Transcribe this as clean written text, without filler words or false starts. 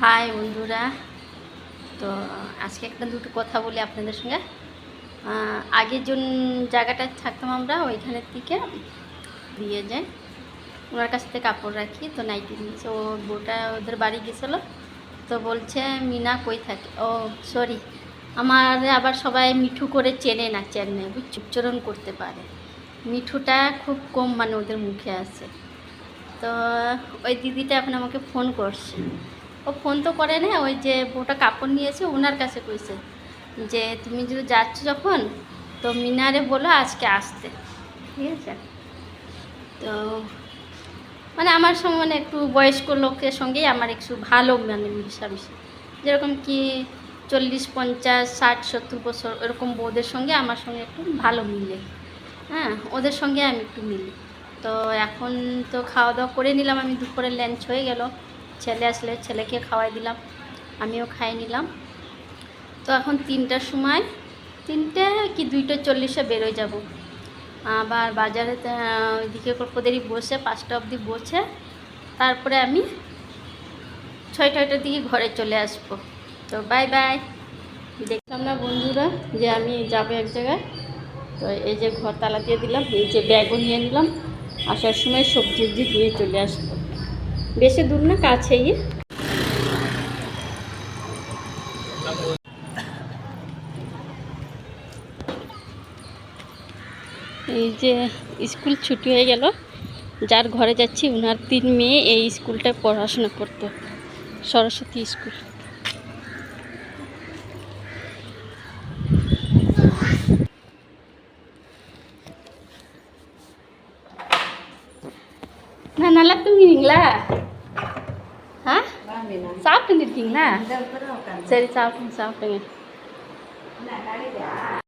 High বন্ধুরা, তো আজকে একটা দুটো কথা বলি আপনাদের সঙ্গে। আগে যে জায়গাটায় থাকতাম আমরা ওইখানের থেকে দিয়ে যায়, ওনার কাছ থেকে কাপড় রাখি, তো নাইটি নিয়েছে। ও বউটা ওদের বাড়ি গেছিলো, তো বলছে মিনা কই থাকে। ও সরি, আমার আবার সবাই মিঠু করে চেনে না, চেন্নাই উচ্চারণ করতে পারে, মিঠুটা খুব কম মানে ওদের মুখে আছে। তো ওই দিদিটা এখন আমাকে ফোন করছে। ও ফোন তো করে না, ওই যে বউটা কাপড় নিয়েছে ওনার কাছে কইছে যে তুমি যদি যাচ্ছ যখন, তো মিনারে বলো আজকে আসতে, ঠিক আছে। তো মানে আমার সঙ্গে মানে একটু বয়স্ক লোকের সঙ্গেই আমার একটু ভালো মানে মিশামিশি, যেরকম কি 40, 50, 60, 70 বছর এরকম বউদের সঙ্গে আমার সঙ্গে একটু ভালো মিলে। হ্যাঁ, ওদের সঙ্গে আমি একটু মিলি। তো এখন তো খাওয়া দাওয়া করে নিলাম, আমি দুপুরের লাঞ্চ হয়ে গেল, ছেলে আসলে ছেলেকে খাওয়াই দিলাম, আমিও খাই নিলাম। তো এখন 3টার সময়, 3টে কি 2:40 বেরোয় যাব। আবার বাজারে ওইদিকে ওদেরই বসে 5টা অবধি বসে, তারপরে আমি 6টার দিকে ঘরে চলে আসবো। তো বাই বাই। দেখলাম না বন্ধুরা যে আমি যাবো এক জায়গায়, তো এই যে ঘর তালা দিয়ে দিলাম, এই যে ব্যাগও নিয়ে নিলাম, আসার সময় সবজি দিয়ে চলে আসবো, বেশি দূর না, কাছেই। এই যে স্কুল ছুটি হয়ে গেল, যার ঘরে যাচ্ছি ওনার 3 মেয়ে এই স্কুলটায় পড়াশোনা করতো, সরস্বতী স্কুল। நான் நல்லா தூங்குவீங்களா? சாப்பிட்டு இருக்கீங்களா? சரி, சாப்பிட்டுங்க.